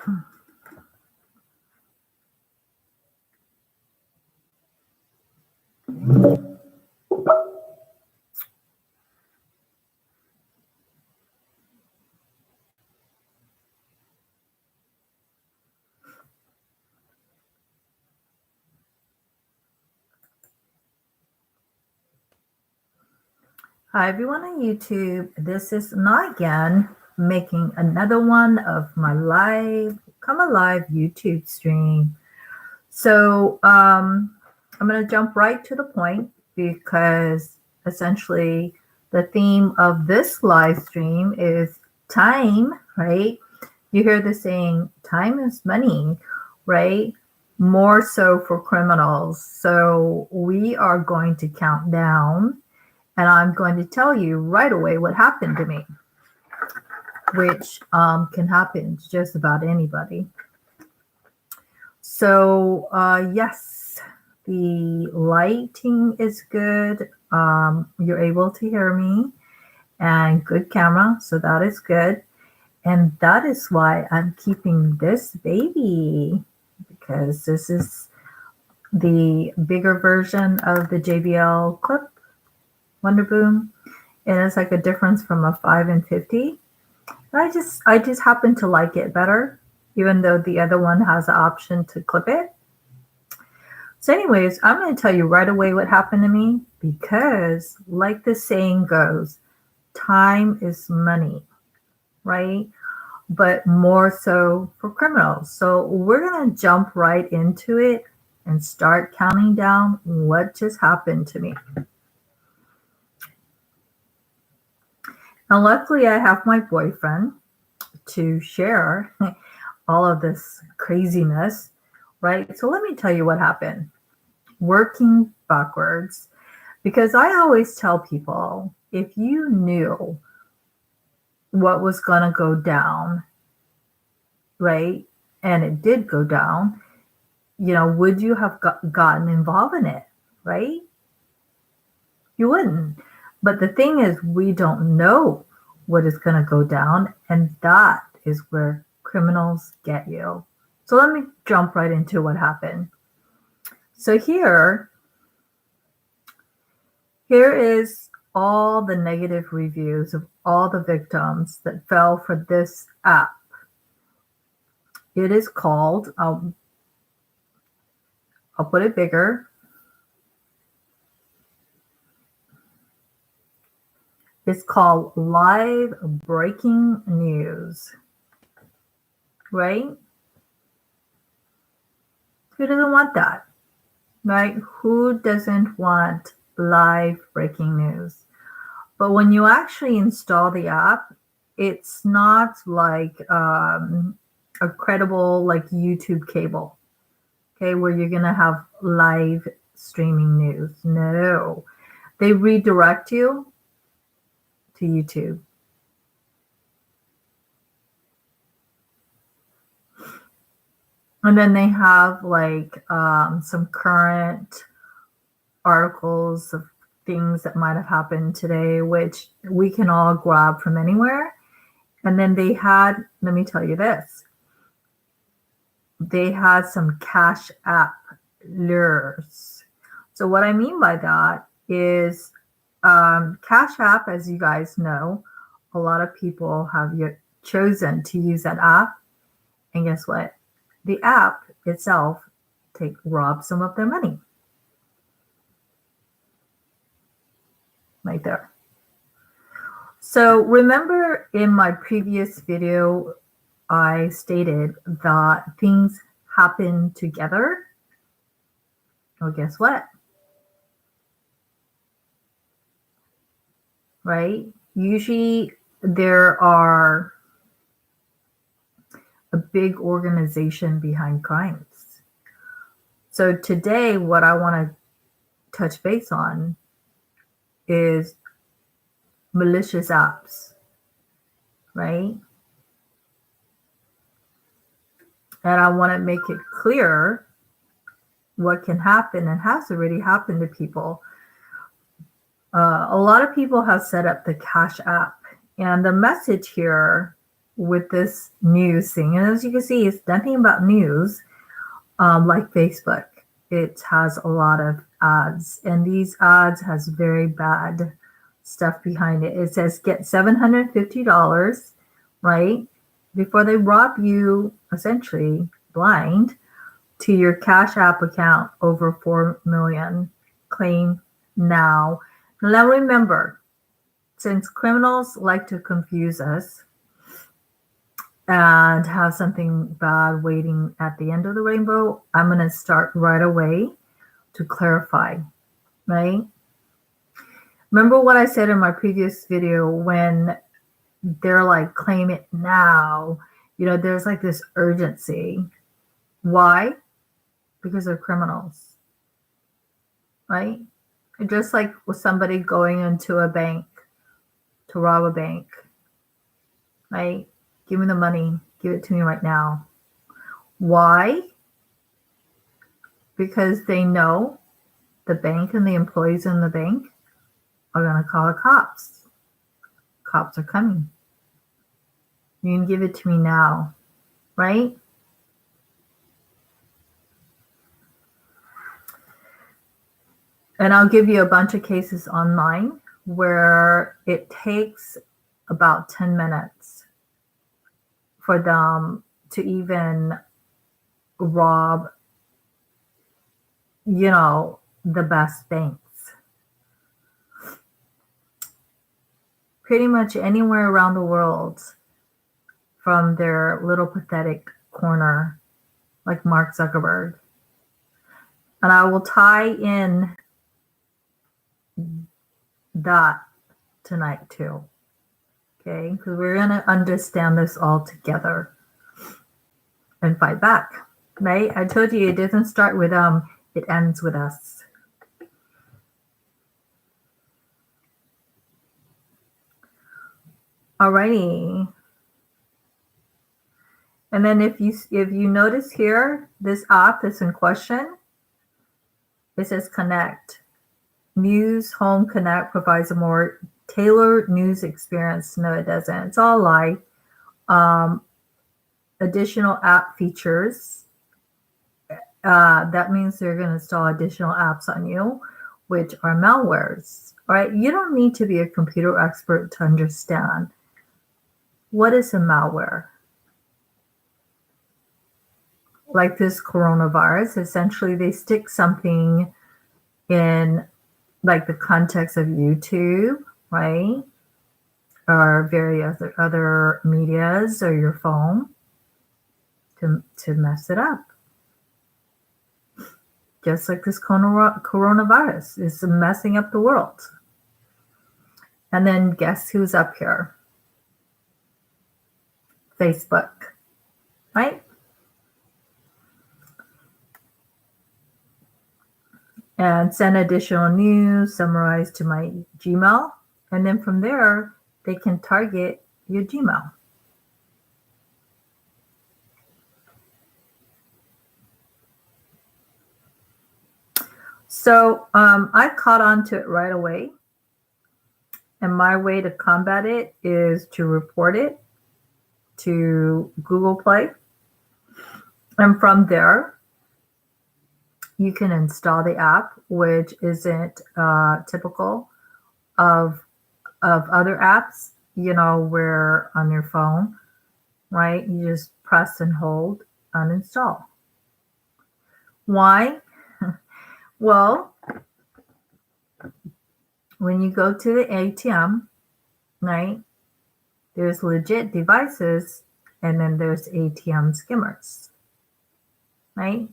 Hi everyone on YouTube. This is Na again, making another one of my live Come Alive YouTube stream. So I'm going to jump right to the point because essentially the theme of this live stream is time, right? You hear the saying, time is money, right? More so for criminals. So we are going to count down. And I'm going to tell you right away what happened to me, which can happen to just about anybody. So yes, the lighting is good. You're able to hear me and good camera. So that is good. And that is why I'm keeping this baby, because this is the bigger version of the JBL clip Wonder Boom. And it's like a difference from a 5 and 50. And I just happen to like it better, even though the other one has the option to clip it. So anyways, I'm going to tell you right away what happened to me, because like the saying goes, time is money, right? But more so for criminals. So we're going to jump right into it and start counting down what just happened to me. Now, luckily, I have my boyfriend to share all of this craziness, right? So let me tell you what happened. Working backwards, because I always tell people, if you knew what was going to go down, right, and it did go down, would you have gotten involved in it, right? You wouldn't. But the thing is, we don't know what is going to go down, and that is where criminals get you. So let me jump right into what happened. So here is all the negative reviews of all the victims that fell for this app. It is called, I'll put it bigger. It's called Live Breaking News, right? Who doesn't want that, right? Who doesn't want live breaking news? But when you actually install the app, it's not like a credible like YouTube cable, okay, where you're going to have live streaming news. No, they redirect you to YouTube. And then they have like some current articles of things that might have happened today, which we can all grab from anywhere. And then they had, let me tell you this, they had some Cash App lures. So what I mean by that is Cash App, as you guys know, a lot of people have chosen to use that app. And guess what? The app itself robs some of their money. Right there. So remember in my previous video, I stated that things happen together. Well, guess what? Right? Usually there are a big organization behind crimes. So today, what I want to touch base on is malicious apps, right? And I want to make it clear what can happen and has already happened to people. A lot of people have set up the Cash App, and the message here with this news thing. And as you can see, it's nothing about news, like Facebook. It has a lot of ads, and these ads has very bad stuff behind it. It says get $750, right? Before they rob you, essentially blind, to your Cash App account over 4 million. Claim now. Now remember, since criminals like to confuse us and have something bad waiting at the end of the rainbow, I'm going to start right away to clarify, right? Remember what I said in my previous video when they're like, claim it now. You know, there's like this urgency. Why? Because they're criminals, right? Just like with somebody going into a bank to rob a bank, right? Give me the money. Give it to me right now. Why? Because they know the bank and the employees in the bank are going to call the cops. Cops are coming. You can give it to me now, right? And I'll give you a bunch of cases online where it takes about 10 minutes for them to even rob, you know, the best banks. Pretty much anywhere around the world from their little pathetic corner, like Mark Zuckerberg. And I will tie in that tonight too. Okay, because we're going to understand this all together and fight back, right? I told you it doesn't start with it ends with us. Alrighty. And then if you notice here, this app that's in question, it says Connect. News Home Connect provides a more tailored news experience. No, it doesn't. It's all a lie. Additional app features. That means they're going to install additional apps on you, which are malwares. All right. You don't need to be a computer expert to understand what is a malware. Like this coronavirus, essentially they stick something in like the context of YouTube, right? Or various other medias or your phone to mess it up. Just like this coronavirus is messing up the world. And then guess who's up here? Facebook, right? And send additional news summarized to my Gmail. And then from there, they can target your Gmail. So I caught on to it right away. And my way to combat it is to report it to Google Play. And from there, you can install the app, which isn't typical of other apps, you know, where on your phone, right? You just press and hold uninstall. Why? Well, when you go to the ATM, right, there's legit devices and then there's ATM skimmers, right?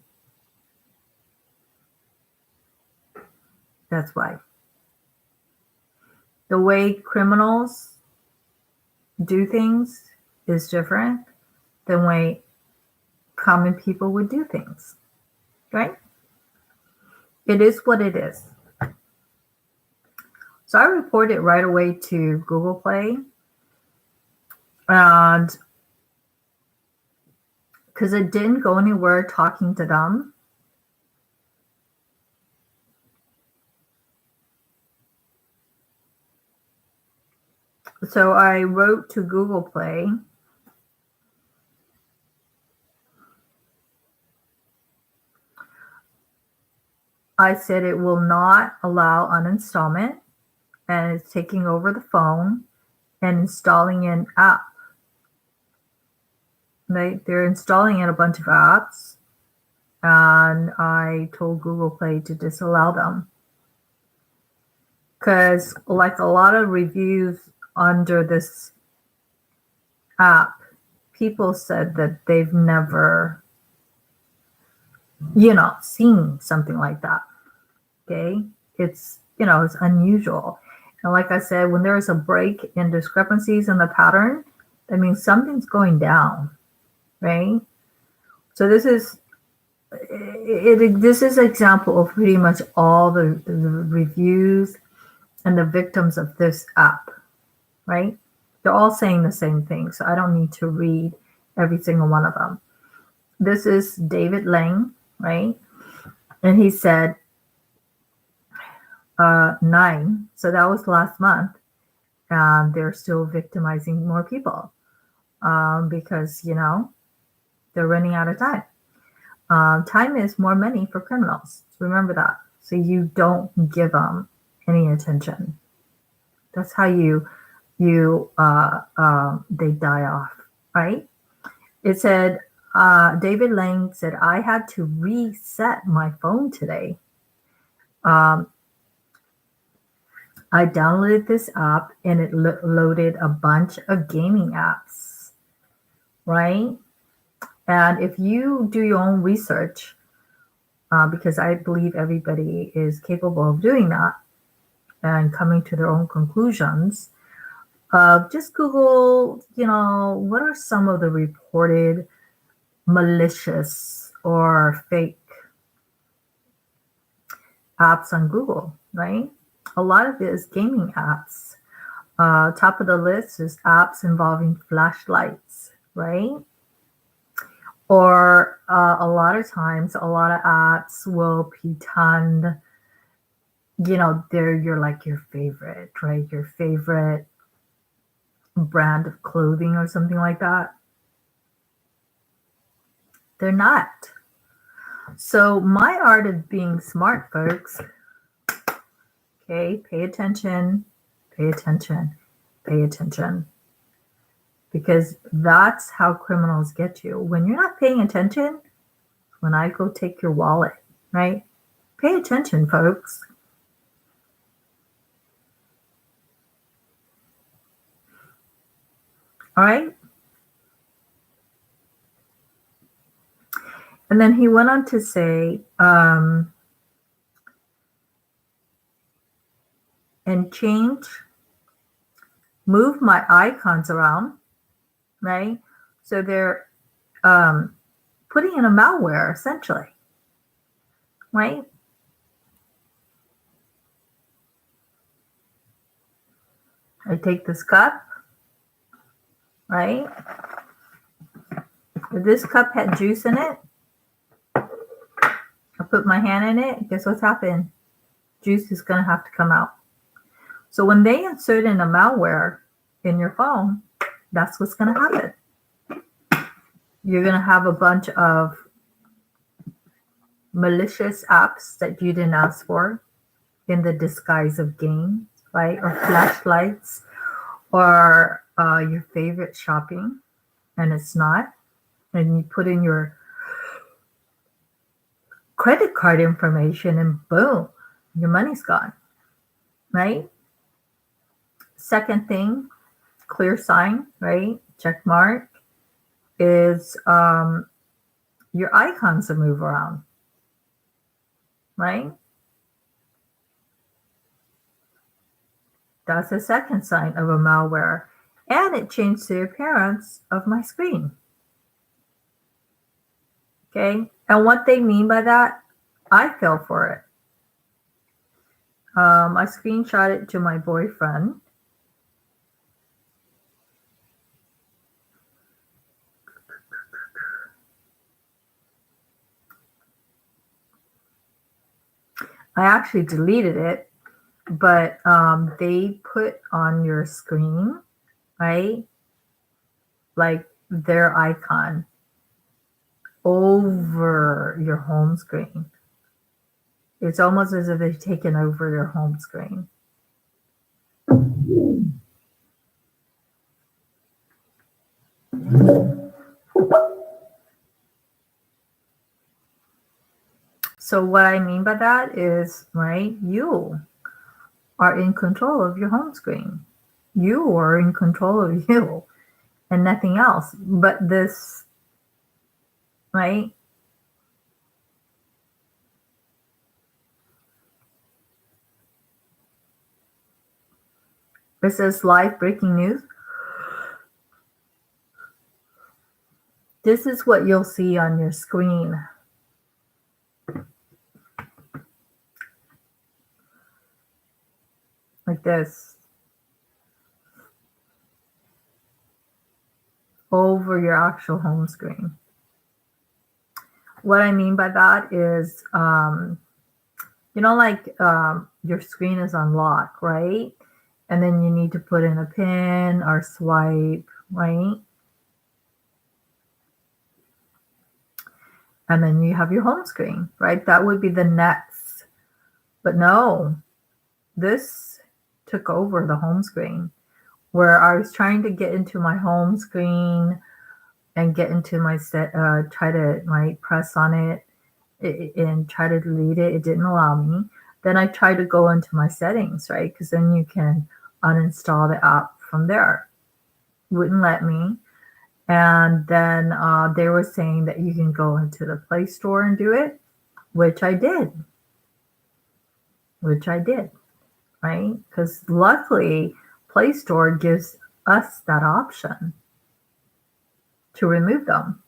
That's why. The way criminals do things is different than the way common people would do things, right? It is what it is. So I reported right away to Google Play, and because it didn't go anywhere talking to them. So I wrote to Google Play I said it will not allow uninstallment, and it's taking over the phone and installing an app. They're installing in a bunch of apps, and I told Google Play to disallow them. Because like a lot of reviews under this app, people said that they've never, seen something like that. Okay. It's, it's unusual. And like I said, when there's a break in discrepancies in the pattern, that means something's going down, right? So this is an example of pretty much all the reviews and the victims of this app, right? They're all saying the same thing, so I don't need to read every single one of them. This is David Lang, right? And he said 9. So that was last month. And they're still victimizing more people because, they're running out of time. Time is more money for criminals. Remember that. So you don't give them any attention. That's how they die off, right? It said, David Lang said, I had to reset my phone today. I downloaded this app and it loaded a bunch of gaming apps, right? And if you do your own research, because I believe everybody is capable of doing that and coming to their own conclusions, just Google, what are some of the reported malicious or fake apps on Google, right? A lot of it is gaming apps. Top of the list is apps involving flashlights, right? Or a lot of times, a lot of apps will pretend, they're your favorite, right? Your favorite brand of clothing or something like that. They're not. So my art of being smart, folks. Okay, pay attention, pay attention, pay attention. Because that's how criminals get you. When you're not paying attention, when I go take your wallet, right? Pay attention, folks. All right? And then he went on to say, and move my icons around, right? So they're putting in a malware, essentially, right? I take this cup, right? If this cup had juice in it, I put my hand in it, guess what's happened? Juice is going to have to come out. So when they insert in a malware in your phone, that's what's going to happen. You're going to have a bunch of malicious apps that you didn't ask for in the disguise of games, right? Or flashlights, or your favorite shopping, and it's not. And you put in your credit card information and boom, your money's gone, right? Second thing, clear sign, right? Check mark is your icons to move around, right? That's the second sign of a malware. And it changed the appearance of my screen. Okay. And what they mean by that, I fell for it. I screenshot it to my boyfriend. I actually deleted it, but they put on your screen, right? Like their icon over your home screen. It's almost as if they've taken over your home screen. So what I mean by that is, right, you are in control of your home screen. You are in control of you and nothing else. But this, right? This is live breaking news. This is what you'll see on your screen. Like this. Over your actual home screen. What I mean by that is, like your screen is on lock, right? And then you need to put in a pin or swipe, right? And then you have your home screen, right? That would be the next. But no, this took over the home screen where I was trying to get into my home screen and get into my set, try to press on it and try to delete it. It didn't allow me. Then I tried to go into my settings, right? Because then you can uninstall the app from there. Wouldn't let me. And then they were saying that you can go into the Play Store and do it, which I did. Right? Because luckily, Play Store gives us that option to remove them.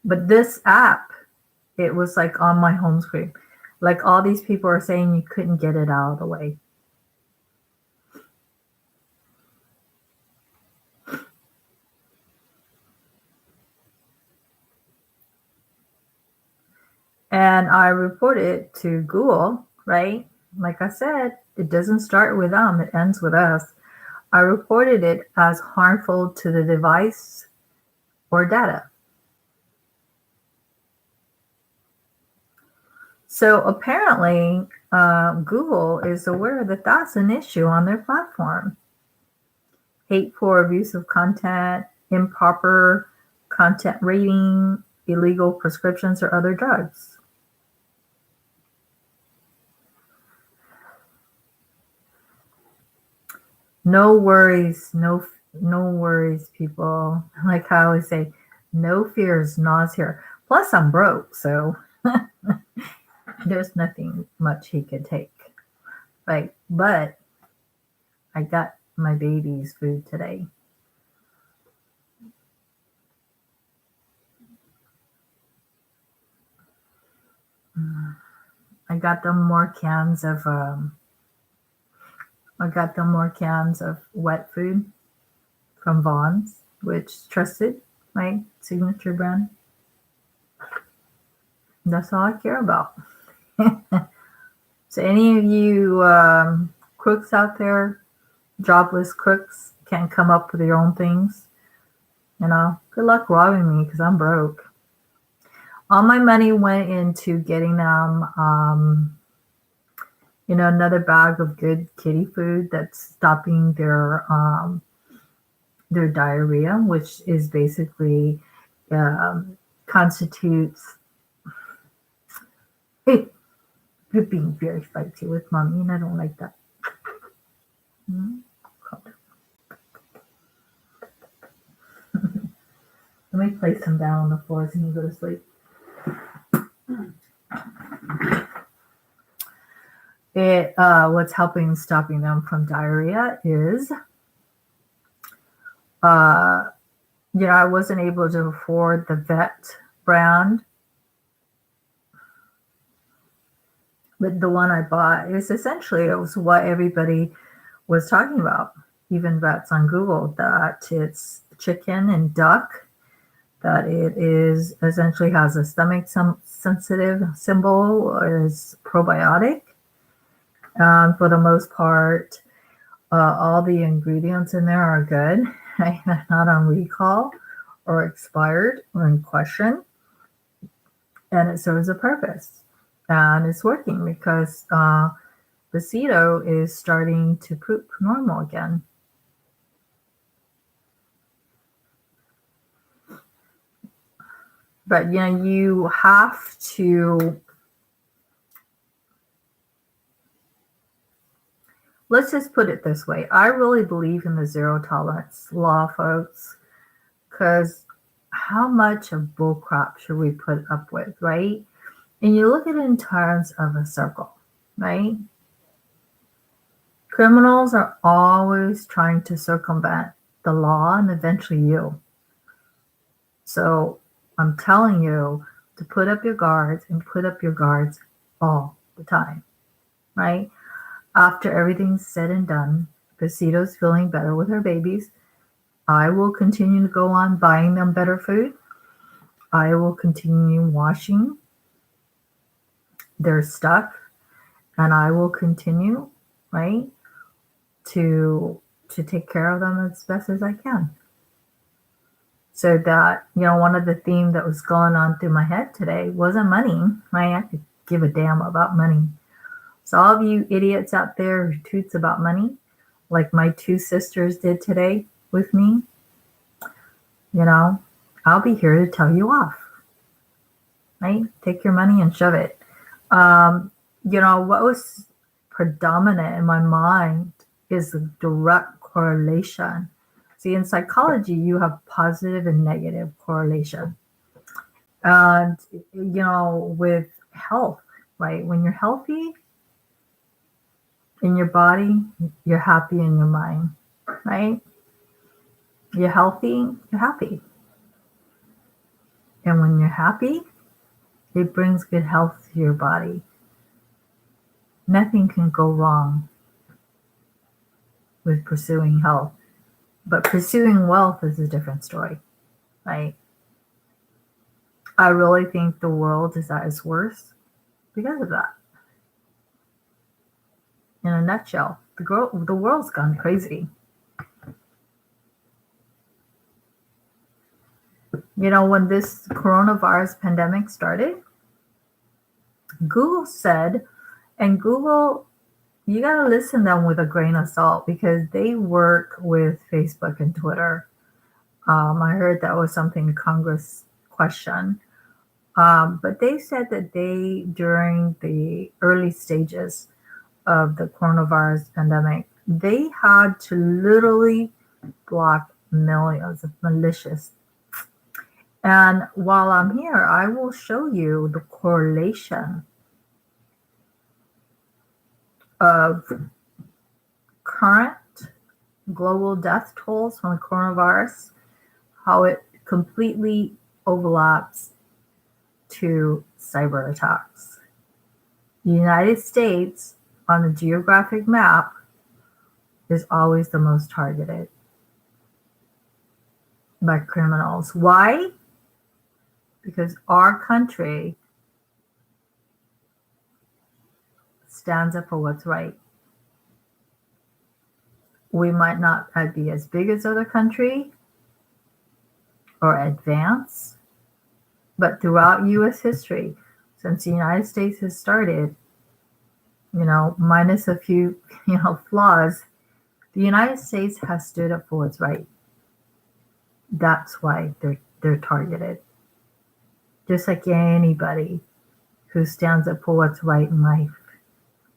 But this app, it was like on my home screen. Like all these people are saying you couldn't get it out of the way. And I reported it to Google, right? Like I said, it doesn't start with them, it ends with us. I reported it as harmful to the device or data. So apparently, Google is aware that that's an issue on their platform. Hateful or abusive content, improper content rating, illegal prescriptions, or other drugs. No worries, no worries, people. Like I always say, no fears, Nas here. Plus, I'm broke, so there's nothing much he could take. Right? But I got my baby's food today. I got them more cans of wet food from Vaughn's, which trusted, my signature brand. That's all I care about. So any of you crooks out there, jobless crooks, can't come up with your own things, good luck robbing me because I'm broke. All my money went into getting them, another bag of good kitty food that's stopping their diarrhea, which is basically constitutes. Hey, you're being very fighty with mommy, and I don't like that. Let me place them down on the floor so you go to sleep. What's stopping them from diarrhea is, I wasn't able to afford the vet brand, but the one I bought is essentially, it was what everybody was talking about, even vets on Google, that it's chicken and duck, that it is essentially has a stomach sensitive symbol, is probiotic. For the most part, all the ingredients in there are good. They're not on recall or expired or in question, and it serves a purpose. And it's working because Besito is starting to poop normal again. But you have to, let's just put it this way. I really believe in the zero tolerance law, folks, because how much of bullcrap should we put up with, right? And you look at it in terms of a circle, right? Criminals are always trying to circumvent the law and eventually you. So I'm telling you to put up your guards and put up your guards all the time, right? After everything's said and done, Besito's feeling better with her babies. I will continue to go on buying them better food. I will continue washing their stuff, and I will continue, right, to take care of them as best as I can. So that, one of the themes that was going on through my head today wasn't money, right? I could give a damn about money. So all of you idiots out there who toots about money, like my two sisters did today with me, I'll be here to tell you off, right? Take your money and shove it. What was predominant in my mind is the direct correlation. See, in psychology, you have positive and negative correlation. And, with health, right? When you're healthy in your body, you're happy in your mind, right? You're healthy, you're happy. And when you're happy, it brings good health to your body. Nothing can go wrong with pursuing health. But pursuing wealth is a different story, right? I really think the world is at its worst because of that. In a nutshell, the world's gone crazy. When this coronavirus pandemic started, Google said, and Google, you got to listen to them with a grain of salt because they work with Facebook and Twitter. I heard that was something Congress questioned. But they said that during the early stages of the coronavirus pandemic, they had to literally block millions of malicious. And while I'm here, I will show you the correlation of current global death tolls from the coronavirus, how it completely overlaps to cyber attacks. The United States on the geographic map is always the most targeted by criminals. Why? Because our country stands up for what's right. We might not be as big as other countries or advanced, but throughout U.S. history, since the United States has started, minus a few, flaws, the United States has stood up for what's right. That's why they're targeted. Just like anybody who stands up for what's right in life.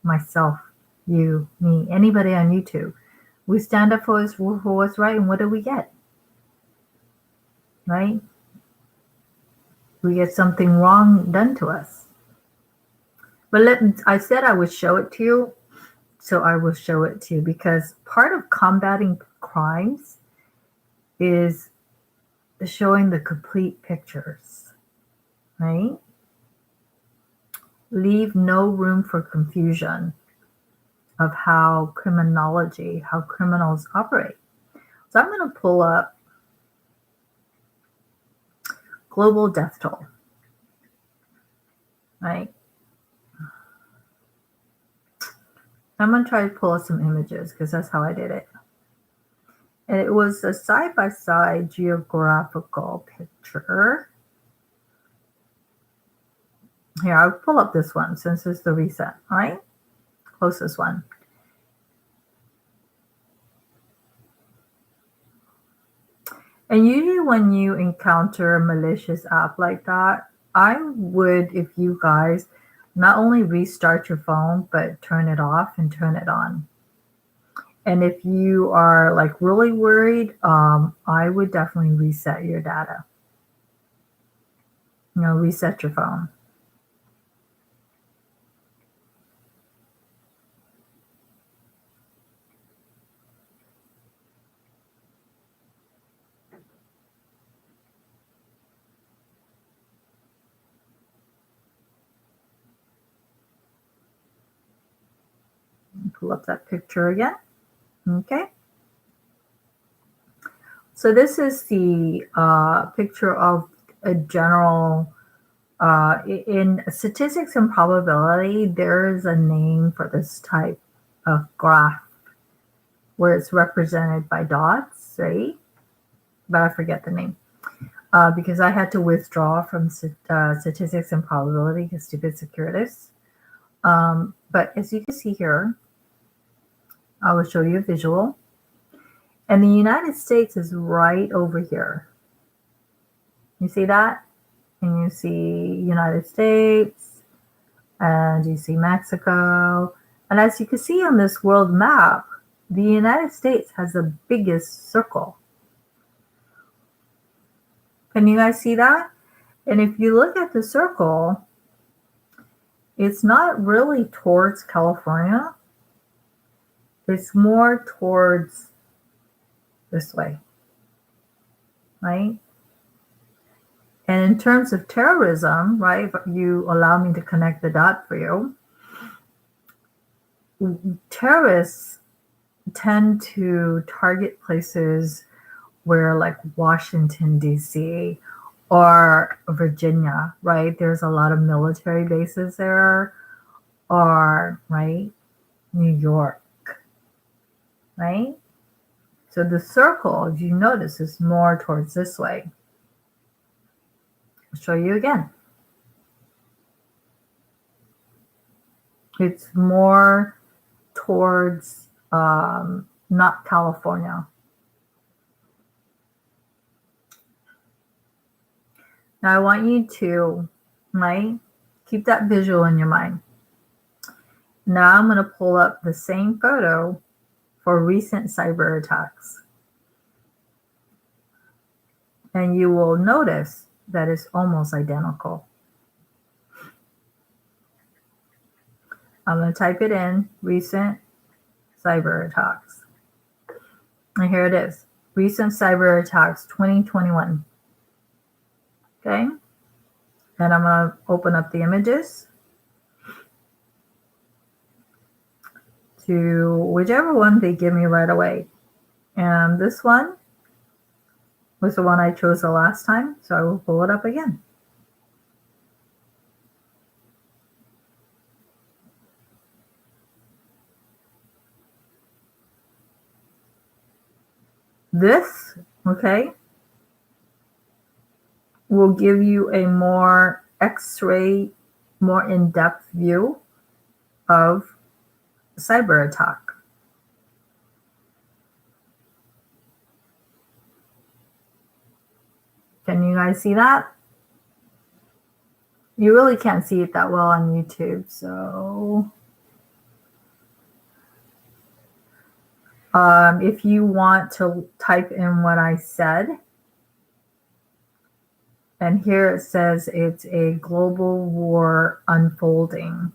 Myself, you, me, anybody on YouTube. We stand up for what's right, and what do we get? Right? We get something wrong done to us. But I said I would show it to you, so I will show it to you because part of combating crimes is showing the complete pictures, right? Leave no room for confusion of how criminals operate. So I'm going to pull up global death toll, right? I'm going to try to pull up some images because that's how I did it. And it was a side-by-side geographical picture. Here, I'll pull up this one since it's the recent, all right? Closest one. And usually when you encounter a malicious app like that, I would, if you guys, not only restart your phone, but turn it off and turn it on. And if you are like really worried, I would definitely reset your data. Reset your phone. Pull up that picture again. Okay. So this is the picture of a general, in statistics and probability, there is a name for this type of graph where it's represented by dots, right? But I forget the name because I had to withdraw from statistics and probability because stupid securities. But as you can see here, I will show you a visual. And the United States is right over here. You see that? And you see United States, and you see Mexico. And as you can see on this world map, the United States has the biggest circle. Can you guys see that? And if you look at the circle, it's not really towards California. It's more towards this way, right? And in terms of terrorism, right, if you allow me to connect the dot for you, terrorists tend to target places where like Washington, D.C. or Virginia, right? There's a lot of military bases there, or, right, New York, right? So the circle, if you notice, is more towards this way. I'll show you again. It's more towards not California. Now I want you to, right, keep that visual in your mind. Now I'm going to pull up the same photo for recent cyber attacks. And you will notice that it's almost identical. I'm going to type it in, recent cyber attacks. And here it is, recent cyber attacks 2021. Okay. And I'm going to open up the images to whichever one they give me right away. And this one was the one I chose the last time, so I will pull it up again. This, okay, will give you a more X-ray, more in-depth view of cyber attack. Can you guys see that? You really can't see it that well on YouTube, so if you want to type in what I said, and here it says it's a global war unfolding.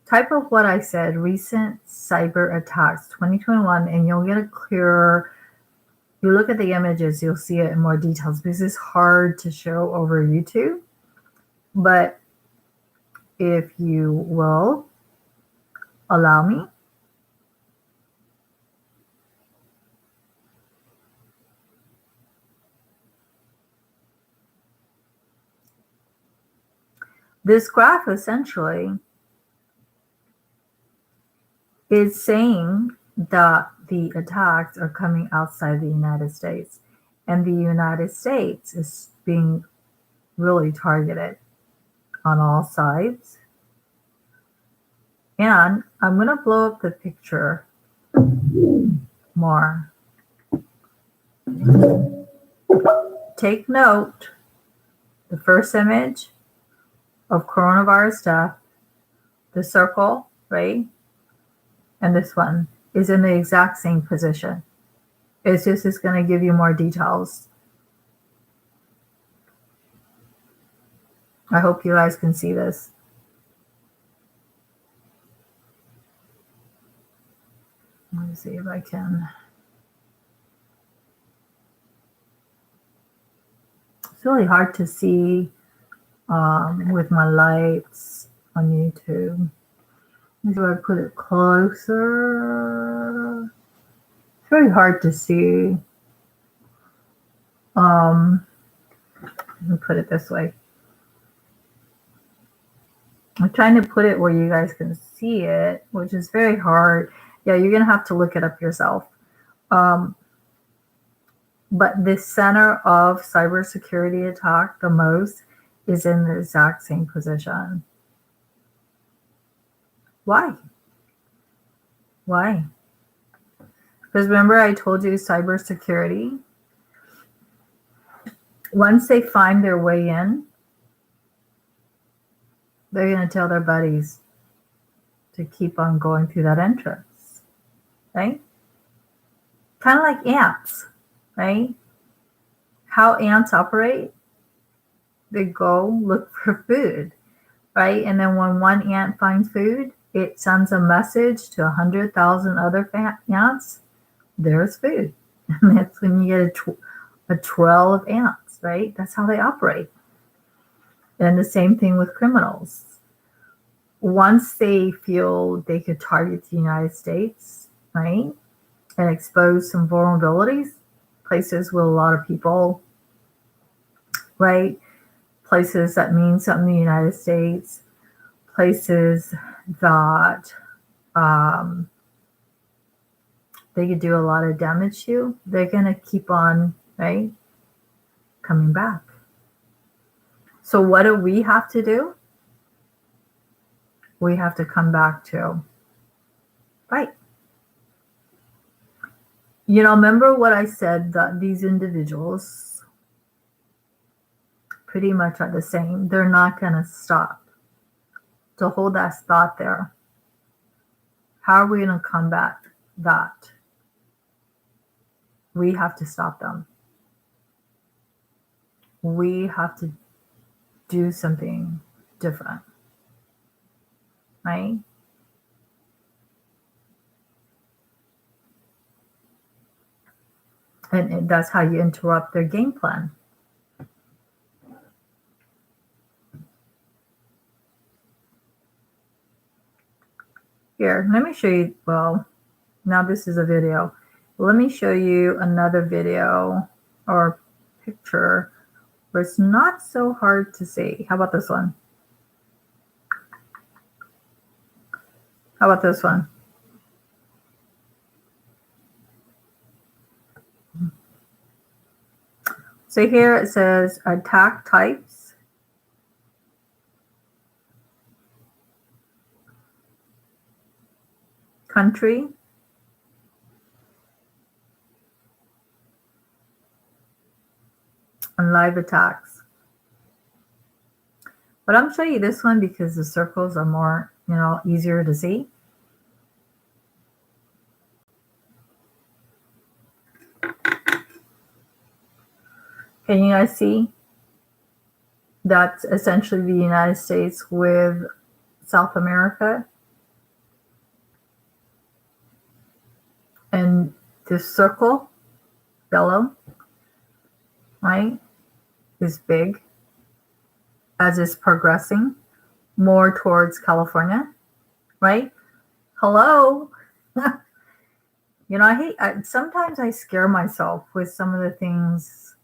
Type of what I said, recent cyber attacks 2021, and you'll get a clearer, you look at the images, you'll see it in more details because it's hard to show over YouTube. But if you will allow me, this graph essentially is saying that the attacks are coming outside the United States, and the United States is being really target it on all sides. And I'm going to blow up the picture more. Take note, the first image of coronavirus death, the circle, right? And this one is in the exact same position. It's going to give you more details. I hope you guys can see this. Let me see if I can. It's really hard to see with my lights on YouTube. So I put it closer. It's very hard to see. Let me put it this way. I'm trying to put it where you guys can see it, which is very hard. Yeah, you're going to have to look it up yourself. But the center of cybersecurity attack the most is in the exact same position. Why? Why? Because remember I told you cybersecurity, once they find their way in, they're going to tell their buddies to keep on going through that entrance, right? Kind of like ants, right? How ants operate, they go look for food, right? And then when one ant finds food, it sends a message to 100,000 other ants, there's food. And that's when you get a trail of ants, right? That's how they operate. And the same thing with criminals. Once they feel they could target the United States, right, and expose some vulnerabilities, places with a lot of people, right, places that mean something to the United States, places that they could do a lot of damage to, they're going to keep on, right, coming back. So what do we have to do? We have to come back to fight. You know, remember what I said, that these individuals pretty much are the same. They're not going to stop. To hold that thought there. How are we going to combat that? We have to stop them. We have to do something different. Right? And that's how you interrupt their game plan. Here, let me show you, well, now this is a video. Let me show you another video or picture where it's not so hard to see. How about this one? How about this one? So here it says attack types. Country. And live attacks. But I'm showing you this one because the circles are more, easier to see. Can you guys see? That's essentially the United States with South America. And this circle, yellow, right, is big as it's progressing more towards California, right? Hello. Sometimes I scare myself with some of the things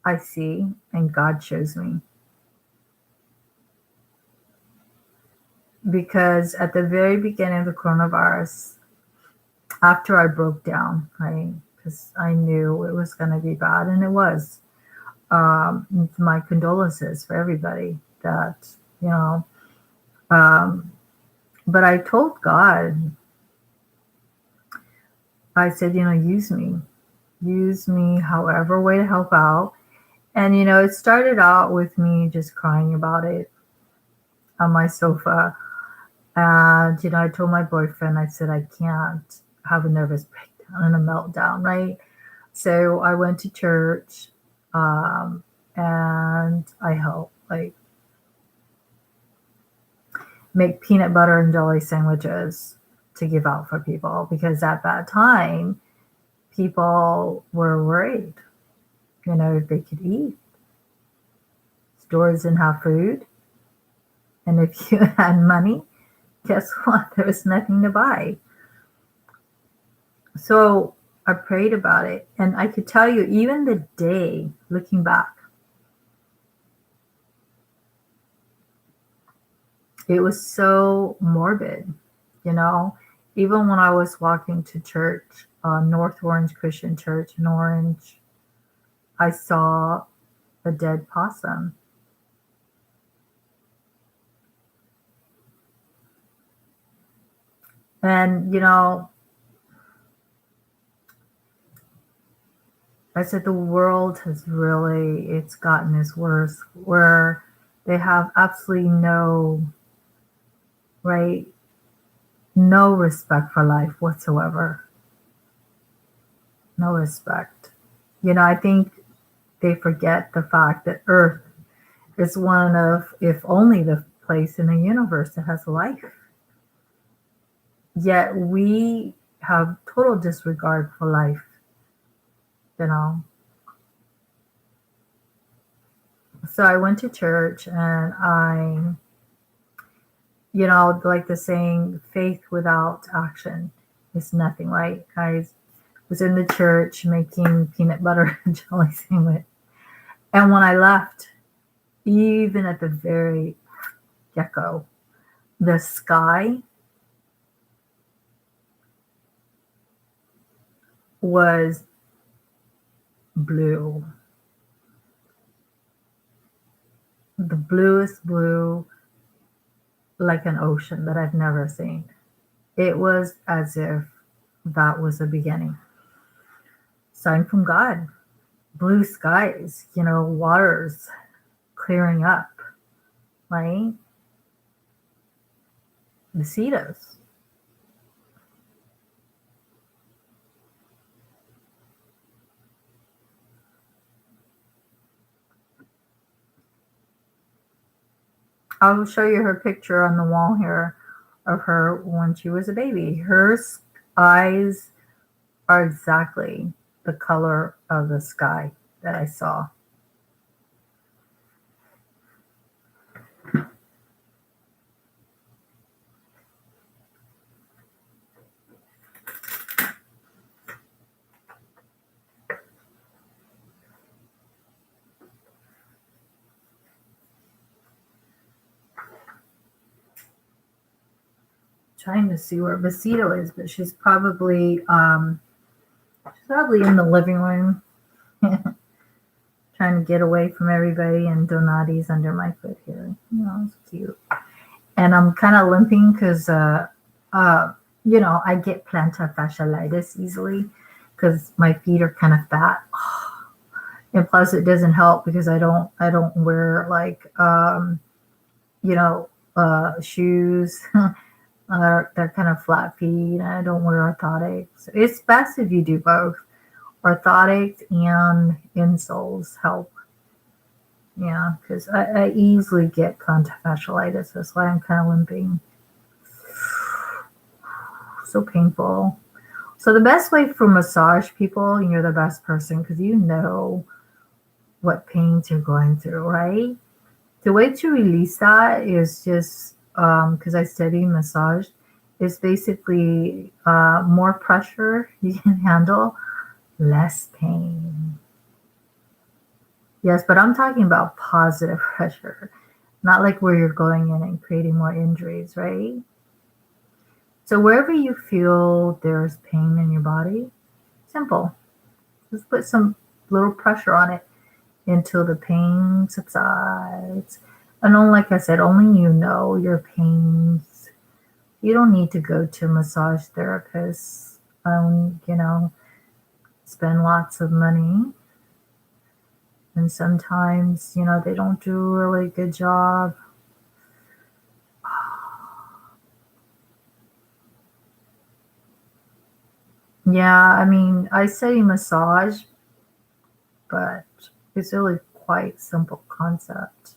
I see and God shows me. Because at the very beginning of the coronavirus, after I broke down, right, because I knew it was going to be bad, and it was. My condolences for everybody that, you know, um, but I told God, I said, use me however way to help out. And, it started out with me just crying about it on my sofa. And, I told my boyfriend, I said, I can't have a nervous breakdown and a meltdown, right? So I went to church, and I helped, like, make peanut butter and jelly sandwiches to give out for people because at that time, people were worried, if they could eat. Stores didn't have food. And if you had money, guess what? There was nothing to buy. So I prayed about it. And I could tell you, even the day, looking back, it was so morbid, you know. Even when I was walking to church, North Orange Christian Church in Orange, I saw a dead possum. And, I said the world has really, it's gotten its worse, where they have absolutely right, no respect for life whatsoever. No respect. I think they forget the fact that Earth is one of, if only the place in the universe that has life. Yet we have total disregard for life, you know. So I went to church and like the saying, faith without action is nothing, right? I was in the church making peanut butter and jelly sandwich. And when I left, even at the very get-go, the sky was blue. The bluest blue, like an ocean that I've never seen. It was as if that was the beginning. Sign from God. Blue skies, waters clearing up, right? Mosquitoes. I'll show you her picture on the wall here of her when she was a baby. Her eyes are exactly the color of the sky that I saw. Trying to see where Basito is, but she's probably in the living room, trying to get away from everybody. And Donati's under my foot here. It's cute. And I'm kind of limping because, I get plantar fasciitis easily because my feet are kind of fat. And plus, it doesn't help because I don't wear like, shoes. They're kind of flat feet. I don't wear orthotics. It's best if you do both. Orthotics and insoles help. Yeah, because I easily get plantar fasciitis. That's why I'm kind of limping. So painful. So the best way for massage people, you're the best person because you know what pains you're going through, right? The way to release that is just because I study massage, is basically more pressure you can handle, less pain. Yes, but I'm talking about positive pressure, not like where you're going in and creating more injuries, right? So wherever you feel there's pain in your body, simple. Just put some little pressure on it until the pain subsides. And like I said, only you know your pains. You don't need to go to massage therapists, spend lots of money. And sometimes, they don't do a really good job. Yeah, I mean, I say massage, but it's really quite simple concept.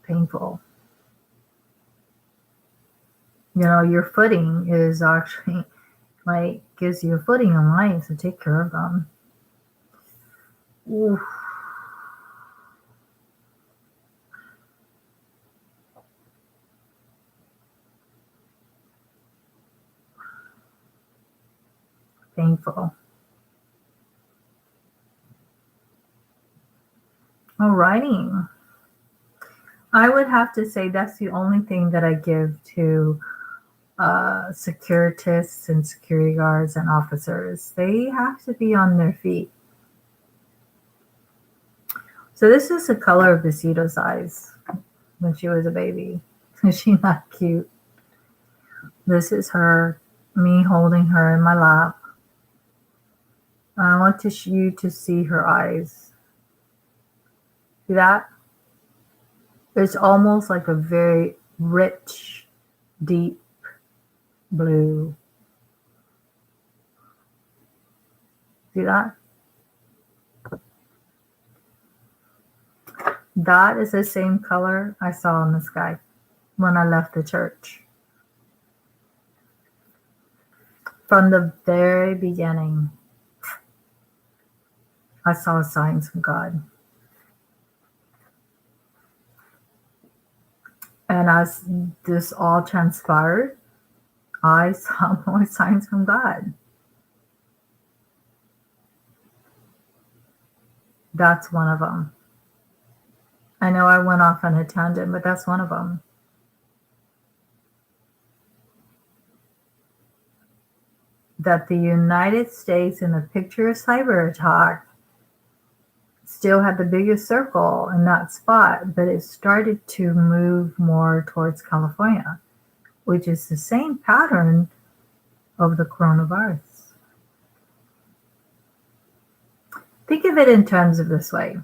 Painful. Your footing is actually gives you a footing in life, so take care of them. Oof. Painful. Alrighty. I would have to say that's the only thing that I give to securitists and security guards and officers. They have to be on their feet. So this is the color of Besito's eyes when she was a baby. Is she not cute? This is her, me holding her in my lap. I want you to see her eyes. See that? It's almost like a very rich, deep blue. See that? That is the same color I saw in the sky when I left the church. From the very beginning, I saw signs from God. And as this all transpired, I saw more signs from God. That's one of them. I know I went off on a tangent, but that's one of them. That the United States in the picture of cyber attack still had the biggest circle in that spot, but it started to move more towards California, which is the same pattern of the coronavirus. Think of it in terms of this way.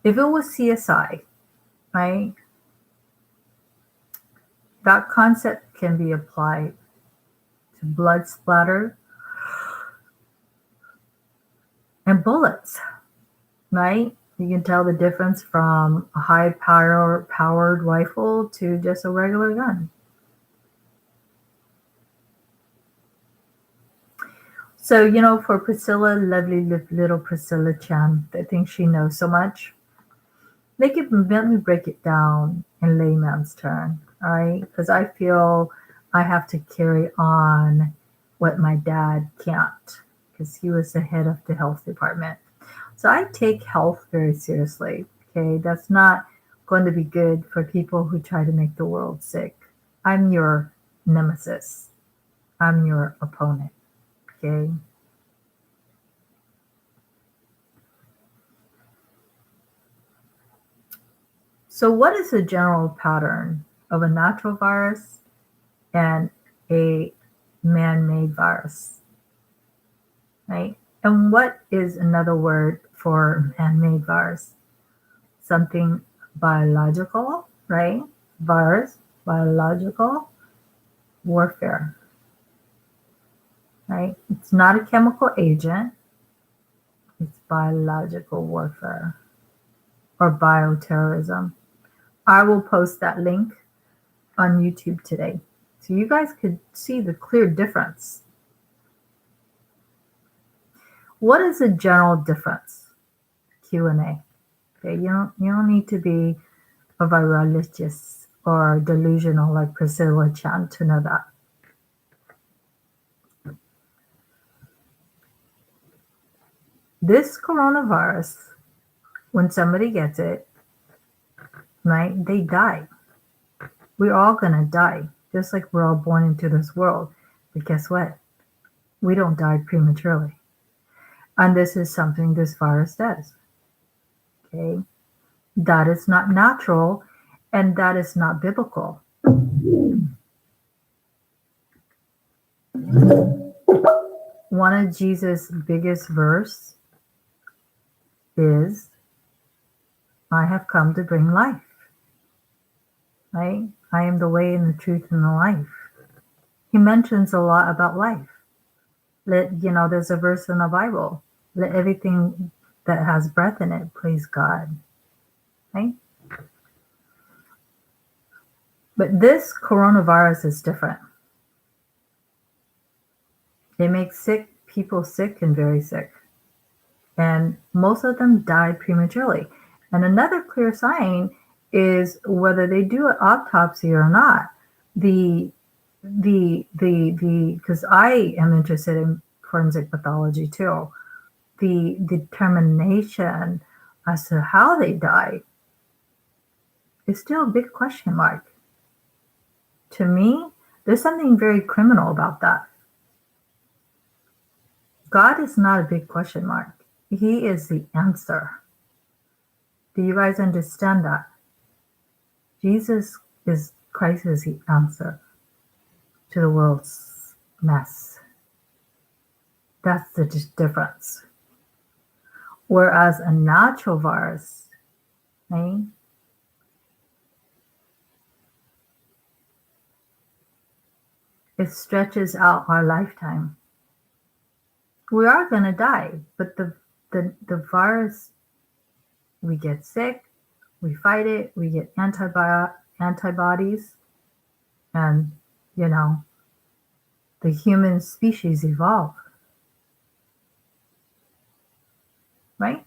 If it was CSI, right, that concept can be applied to blood splatter and bullets, right? You can tell the difference from a high powered rifle to just a regular gun. So, for Priscilla, lovely little Priscilla Chan, I think she knows so much. Let me break it down in layman's term, all right? Because I feel I have to carry on what my dad can't, because he was the head of the health department. So I take health very seriously, okay? That's not going to be good for people who try to make the world sick. I'm your nemesis. I'm your opponent, okay? So what is the general pattern of a natural virus and a man-made virus, right? And what is another word for man-made virus? Something biological, right? Virus, biological warfare, right? It's not a chemical agent. It's biological warfare or bioterrorism. I will post that link on YouTube today, so you guys could see the clear difference. What is the general difference? Q&A. Okay, you don't need to be a virologist or delusional like Priscilla Chan to know that. This coronavirus, when somebody gets it, right, they die. We're all gonna die, just like we're all born into this world. But guess what? We don't die prematurely. And this is something this virus does. Okay. That is not natural and that is not biblical. One of Jesus' biggest verse is, I have come to bring life. Right? I am the way and the truth and the life. He mentions a lot about life. There's a verse in the Bible. Let everything that has breath in it praise God. Right? But this coronavirus is different. It makes people sick and very sick. And most of them die prematurely. And another clear sign is whether they do an autopsy or not. Because I am interested in forensic pathology too. The determination as to how they died is still a big question mark. To me, there's something very criminal about that. God is not a big question mark. He is the answer. Do you guys understand that? Christ is the answer to the world's mess. That's the difference. Whereas a natural virus, right? It stretches out our lifetime. We are going to die, but the virus, we get sick, we fight it, we get antibodies, and, the human species evolve. Right?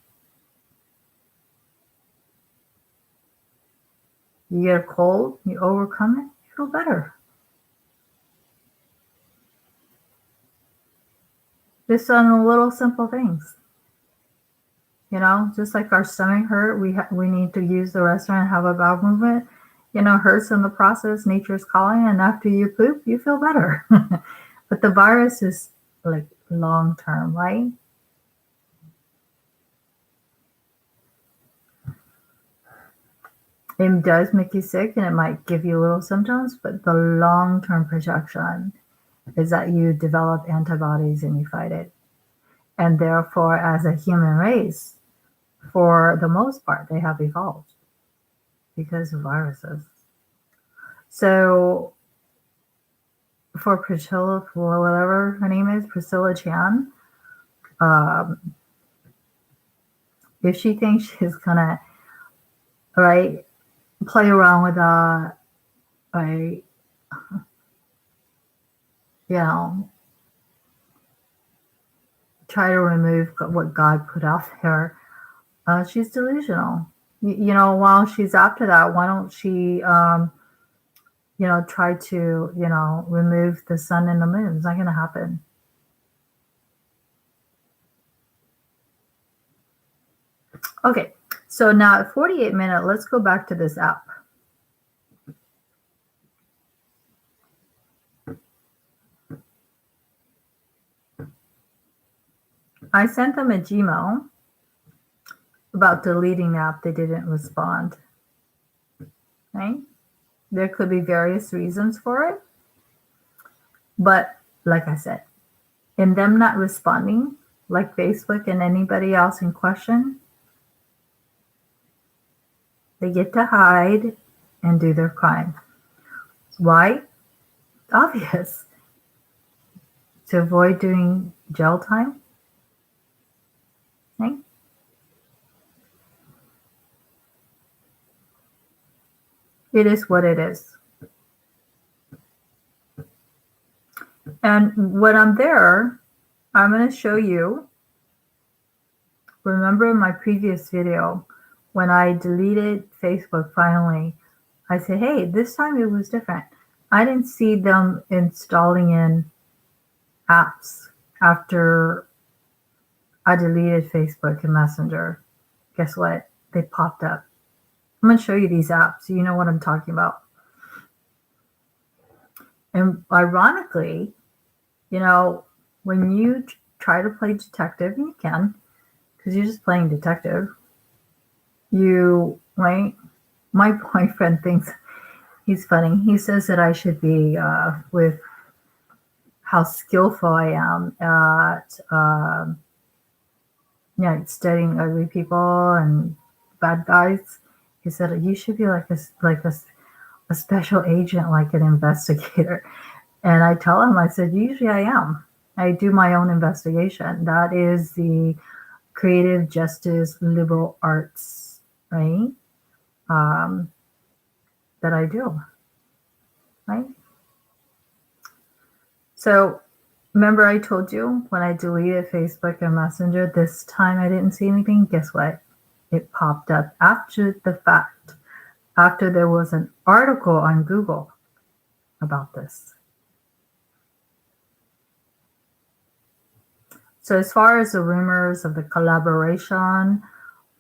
You get a cold, you overcome it, you feel better. Just on the little simple things. Just like our stomach hurt, we need to use the restroom and have a bowel movement. Hurts in the process, nature's calling, and after you poop, you feel better. But the virus is like long term, right? It does make you sick and it might give you little symptoms, but the long term projection is that you develop antibodies and you fight it. And therefore, as a human race, for the most part, they have evolved because of viruses. So for Priscilla, whatever her name is, Priscilla Chan, if she thinks she's gonna, right, play around with that, right, try to remove what God put out there, she's delusional. While she's after that, why don't she, try to, remove the sun and the moon? It's not going to happen. Okay, so now at 48 minutes, let's go back to this app. I sent them a Gmail about deleting the app. They didn't respond. Right? There could be various reasons for it. But like I said, in them not responding, like Facebook and anybody else in question, they get to hide and do their crime. Why? Obvious. To avoid doing jail time. Okay? It is what it is. And when I'm there, I'm going to show you. Remember in my previous video, when I deleted Facebook finally, I said, hey, this time it was different. I didn't see them installing in apps after I deleted Facebook and Messenger. Guess what? They popped up. I'm going to show you these apps so you know what I'm talking about. And ironically, when you try to play detective, and you can, because you're just playing detective, right? My boyfriend thinks he's funny. He says that I should be with how skillful I am at studying ugly people and bad guys. He said you should be like a special agent, like an investigator. And I tell him, I said, usually I am. I do my own investigation. That is the creative justice liberal arts, right? Um, that I do, right? So remember I told you when I deleted Facebook and Messenger, this time I didn't see anything. Guess what? It popped up after the fact, after there was an article on Google about this. So as far as the rumors of the collaboration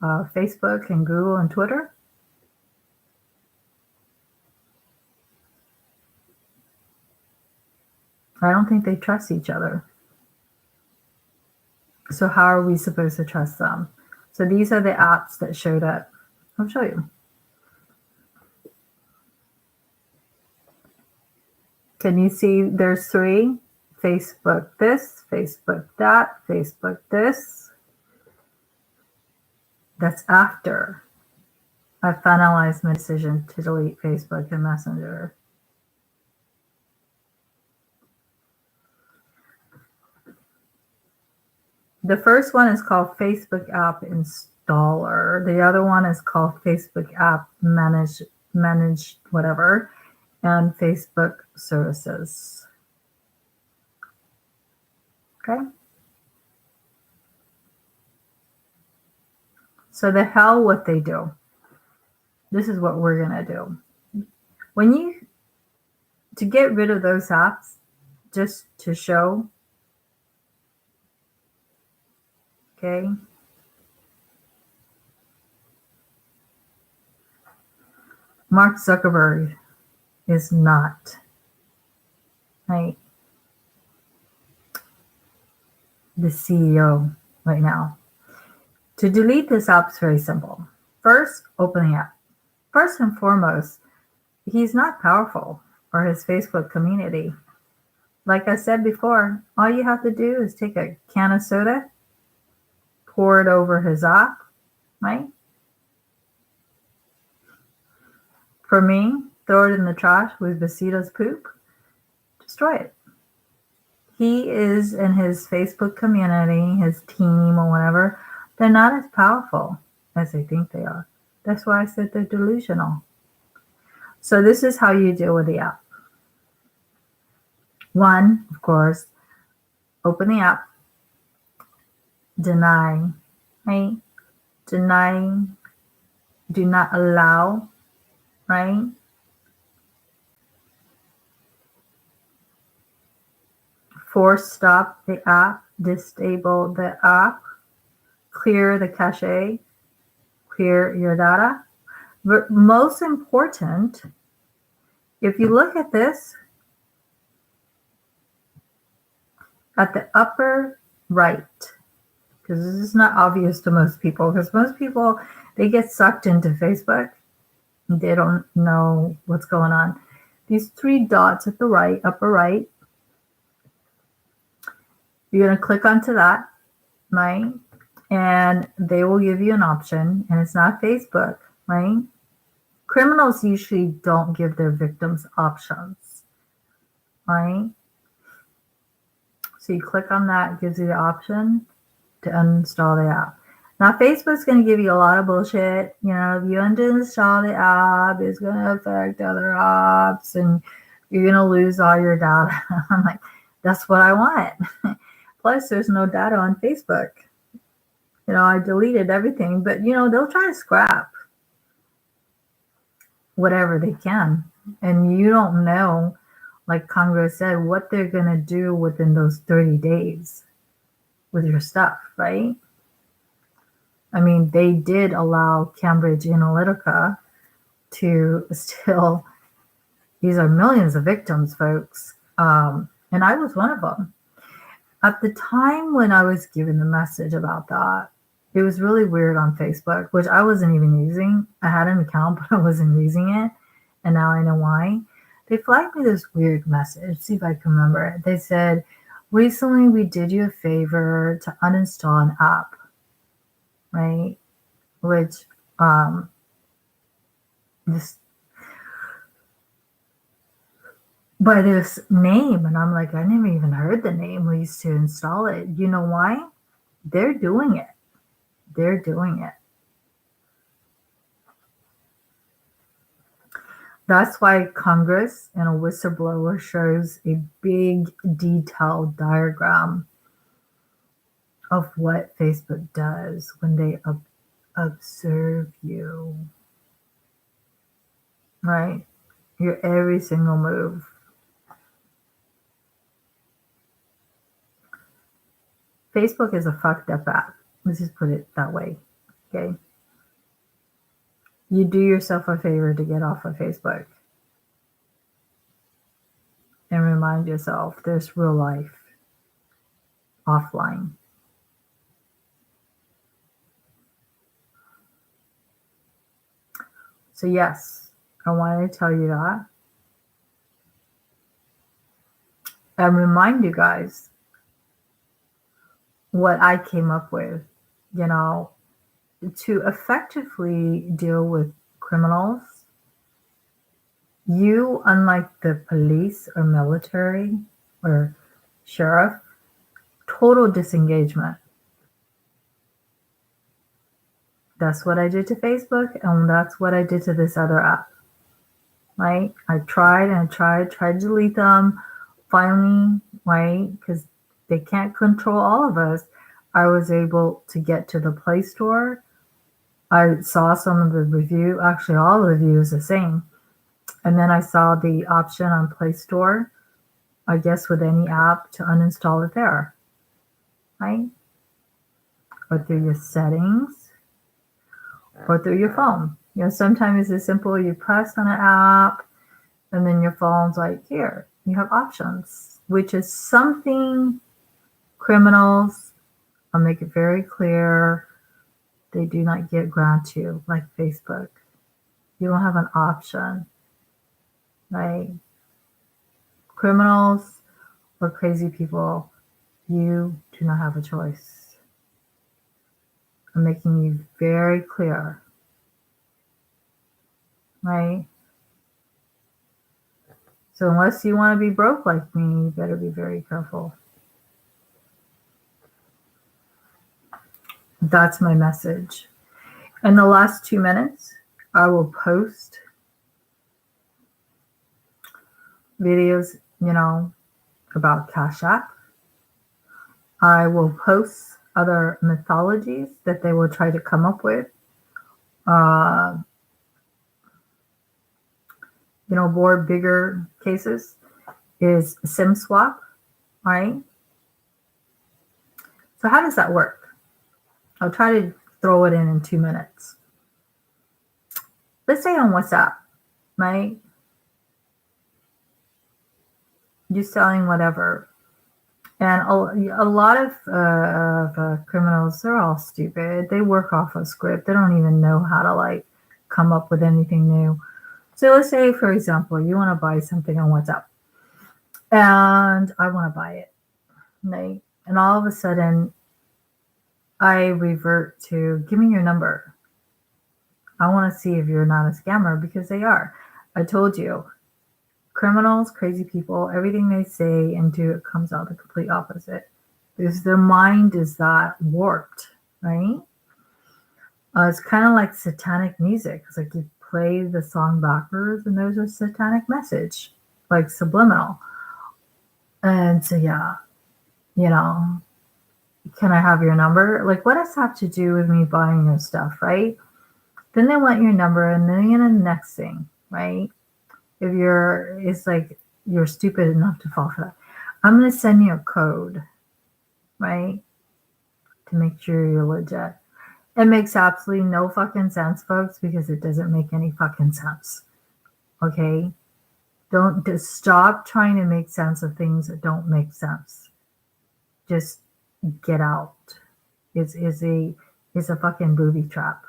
of Facebook and Google and Twitter, I don't think they trust each other. So how are we supposed to trust them? So these are the apps that showed up. I'll show you. Can you see there's 3? Facebook this, Facebook that, Facebook this. That's after I finalized my decision to delete Facebook and Messenger. The first one is called Facebook App Installer. The other one is called Facebook App Manage whatever, and Facebook Services. Okay. So the hell what they do. This is what we're gonna do. To get rid of those apps, just to show, okay. Mark Zuckerberg is not, right, the CEO right now. To delete this app is very simple. First, open the app. First and foremost, he's not powerful for his Facebook community. Like I said before, all you have to do is take a can of soda, pour it over his app, right? For me, throw it in the trash with Besita's poop, destroy it. He is in his Facebook community, his team or whatever, they're not as powerful as they think they are. That's why I said they're delusional. So this is how you deal with the app. 1, of course, open the app, deny, right? Deny, do not allow, right? Force stop the app, disable the app, clear the cache, clear your data. But most important, if you look at this, at the upper right, because this is not obvious to most people, because most people, they get sucked into Facebook. They don't know what's going on. These 3 dots at the right, upper right, you're going to click onto that, right? And they will give you an option, and it's not Facebook, right? Criminals usually don't give their victims options, right? So you click on that, it gives you the option to uninstall the app. Now, Facebook's going to give you a lot of bullshit. You know, if you uninstall the app, it's going to affect other apps and you're going to lose all your data. I'm like, that's what I want. Plus, there's no data on Facebook. You know, I deleted everything, but, you know, they'll try to scrap whatever they can. And you don't know, like Congress said, what they're going to do within those 30 days with your stuff, right? I mean, they did allow Cambridge Analytica to still, these are millions of victims, folks. And I was one of them. At the time when I was given the message about that, it was really weird on Facebook, which I wasn't even using. I had an account, but I wasn't using it. And now I know why. They flagged me this weird message. Let's see if I can remember it. They said, recently we did you a favor to uninstall an app, right? Which, this, by this name. And I'm like, I never even heard the name. We used to install it. You know why? They're doing it. They're doing it. That's why Congress and a whistleblower shows a big detailed diagram of what Facebook does when they observe you, right? Your every single move. Facebook is a fucked up app. Let's just put it that way, okay? You do yourself a favor to get off of Facebook and remind yourself there's real life offline. So yes, I wanted to tell you that and remind you guys what I came up with, to effectively deal with criminals. You, unlike the police or military or sheriff, total disengagement. That's what I did to Facebook, and that's what I did to this other app, right? I tried to delete them. Finally, right, because they can't control all of us, I was able to get to the Play Store. I saw some of the review, actually all the reviews the same. And then I saw the option on Play Store, I guess with any app, to uninstall it there, right? Or through your settings, or through your phone. Sometimes it's simple. You press on an app, and then your phone's like, here, you have options, which is something criminals, I'll make it very clear, they do not grant you, like Facebook. You don't have an option, right? Criminals or crazy people, you do not have a choice. I'm making you very clear, right? So unless you want to be broke like me, you better be very careful. That's my message. In the last 2 minutes, I will post videos, about Cash App. I will post other mythologies that they will try to come up with. More bigger cases is SIM swap, right? So how does that work? I'll try to throw it in 2 minutes. Let's say on WhatsApp, right? You're selling whatever. And a lot of criminals, they're all stupid. They work off a script. They don't even know how to come up with anything new. So let's say, for example, you want to buy something on WhatsApp. And I want to buy it, right? And all of a sudden, I revert to, give me your number. I want to see if you're not a scammer, because they are. I told you, criminals, crazy people, everything they say and do, it comes out the complete opposite. Because their mind is that warped, right? It's kind of like satanic music. It's like you play the song backwards and there's a satanic message, like subliminal. And so, yeah, can I have your number? Like, what does that have to do with me buying your stuff, right? Then they want your number, and then the next thing, right? If it's like you're stupid enough to fall for that. I'm going to send you a code, right? To make sure you're legit. It makes absolutely no fucking sense, folks, because it doesn't make any fucking sense. Okay? Don't stop trying to make sense of things that don't make sense. just get out. Is a fucking booby trap.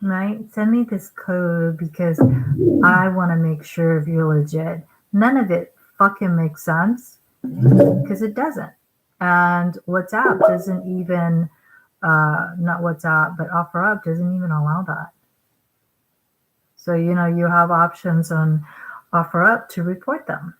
Right? Send me this code because I want to make sure if you're legit. None of it fucking makes sense because it doesn't. And WhatsApp doesn't even, not WhatsApp, but OfferUp doesn't even allow that. So, you know, you have options on OfferUp to report them.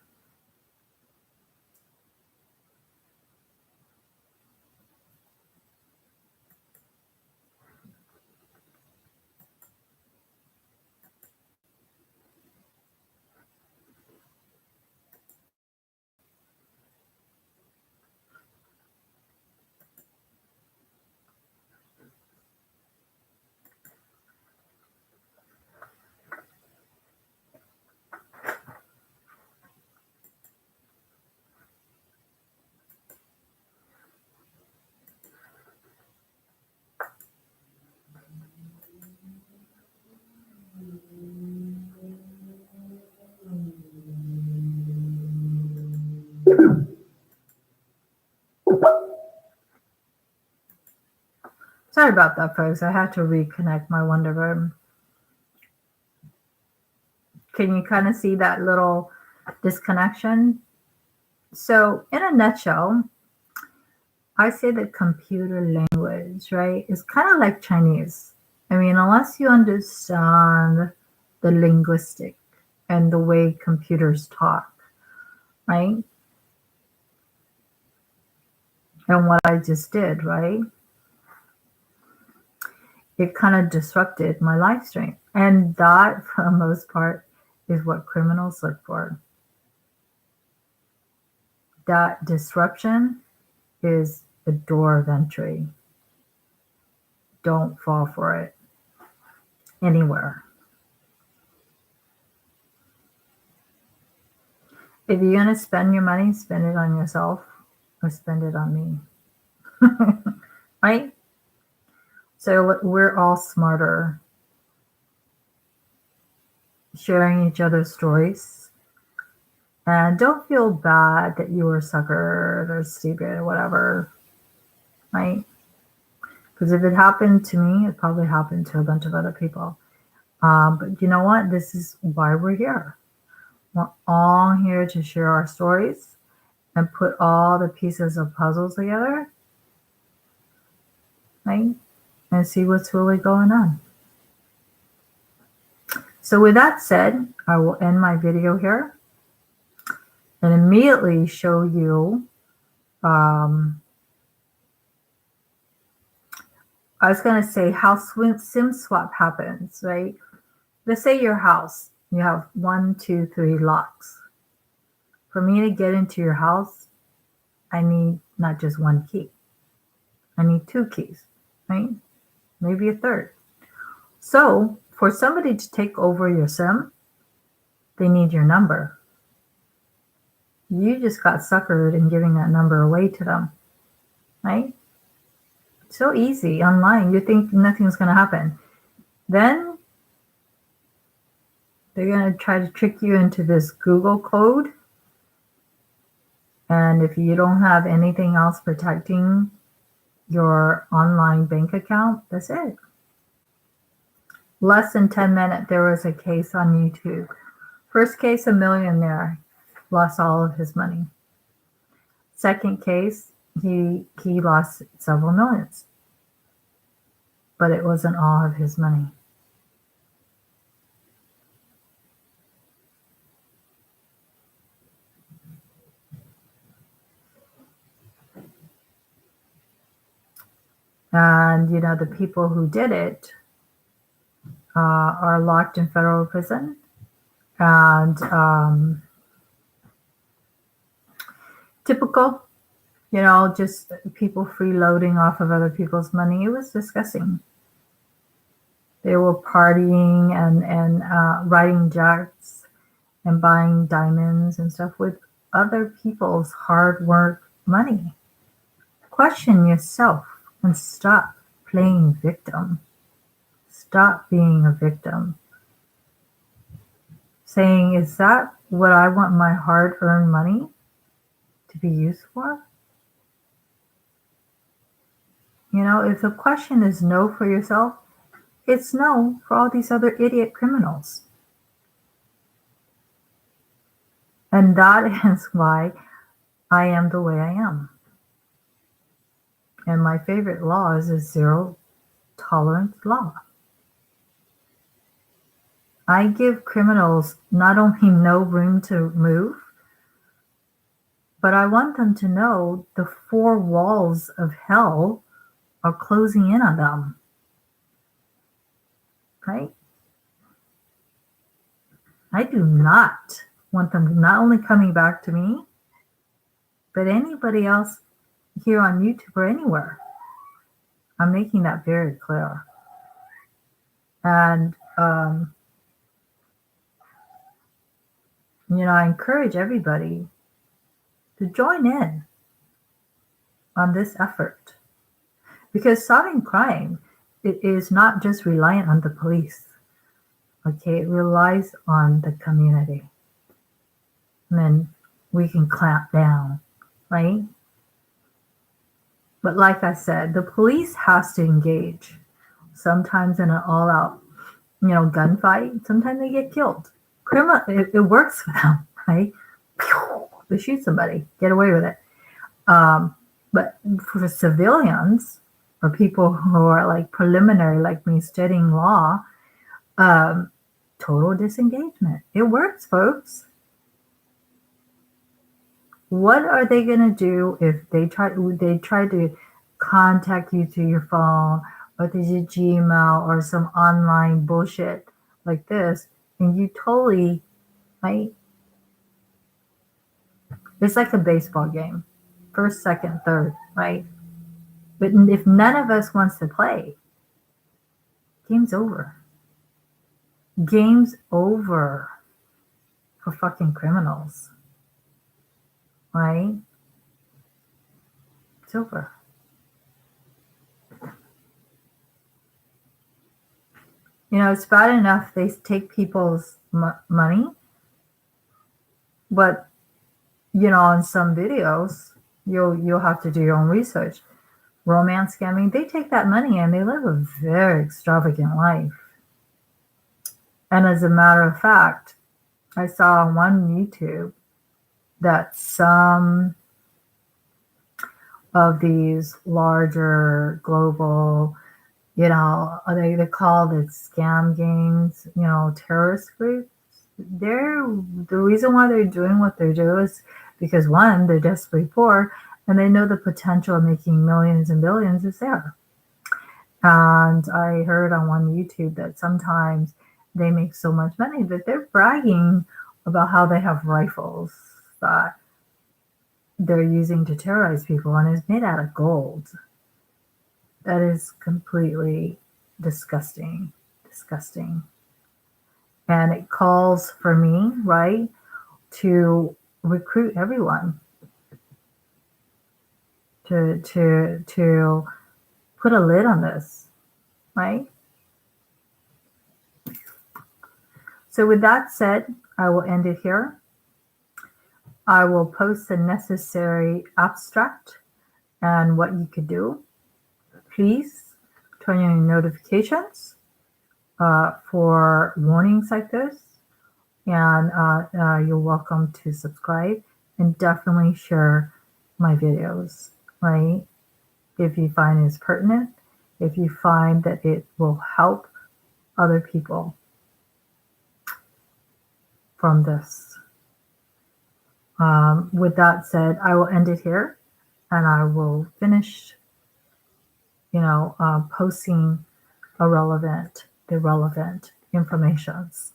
Sorry about that, folks. I had to reconnect my Wonderverb. Can you kind of see that little disconnection? So, in a nutshell, I say that computer language, right, is kind of like Chinese. I mean, unless you understand the linguistic and the way computers talk, right? And what I just did, right? It kind of disrupted my live stream. And that, for the most part, is what criminals look for. That disruption is the door of entry. Don't fall for it anywhere. If you're going to spend your money, spend it on yourself or spend it on me. Right? So we're all smarter sharing each other's stories. And don't feel bad that you were suckered or stupid or whatever. Right? Because if it happened to me, it probably happened to a bunch of other people. But you know what? This is why we're here. We're all here to share our stories and put all the pieces of puzzles together, right? And see what's really going on. So with that said, I will end my video here and immediately show you, I was going to say how SIM swap happens, right? Let's say your house, you have 1, 2, 3 locks. For me to get into your house, I need not just one key. I need 2 keys, right? Maybe a third. So for somebody to take over your SIM, they need your number. You just got suckered in giving that number away to them, right? So easy online. You think nothing's going to happen. Then they're going to try to trick you into this Google code. And if you don't have anything else protecting your online bank account, that's it. Less than 10 minutes, there was a case on YouTube. First case, a millionaire lost all of his money. Second case, he lost several millions. But it wasn't all of his money. And, you know, the people who did it are locked in federal prison. And typical, you know, just people freeloading off of other people's money. It was disgusting. They were partying and riding jets and buying diamonds and stuff with other people's hard work money. Question yourself and stop playing victim. Stop being a victim. saying, is that what I want my hard-earned money to be used for? You know, if the question is no for yourself, it's no for all these other idiot criminals. And that is why I am the way I am. And my favorite law is a zero tolerance law. I give criminals not only no room to move, but I want them to know the four walls of hell are closing in on them. Right? I do not want them not only coming back to me, but anybody else here on YouTube or anywhere. I'm making that very clear. And, I encourage everybody to join in on this effort. Because solving crime, it is not just reliant on the police. Okay, it relies on the community. And then we can clamp down, right? But like I said, the police has to engage. Sometimes in an all-out, gunfight. Sometimes they get killed. It works for them, right? They shoot somebody, get away with it. But for civilians or people who are like preliminary, like me, studying law, total disengagement. It works, folks. What are they going to do if they try to contact you through your phone or through your Gmail or some online bullshit like this, and you totally, right? It's like a baseball game. First, second, third, right? But if none of us wants to play, game's over. Game's over for fucking criminals. Right? It's over. It's bad enough they take people's money, but on some videos, you'll have to do your own research. Romance scamming, they take that money and they live a very extravagant life. And as a matter of fact, I saw on one YouTube that some of these larger global, they call it scam gangs, terrorist groups. The reason why they're doing what they do is because, one, they're desperately poor and they know the potential of making millions and billions is there. And I heard on one YouTube that sometimes they make so much money that they're bragging about how they have rifles that they're using to terrorize people, and it's made out of gold. That is completely disgusting. And it calls for me, right, to recruit everyone to put a lid on this, right? So with that said, I will end it here. I will post the necessary abstract and what you could do. Please turn on your notifications for warnings like this. And you're welcome to subscribe and definitely share my videos, right? If you find it's pertinent, if you find that it will help other people from this. With that said, I will end it here and I will finish, posting the relevant informations.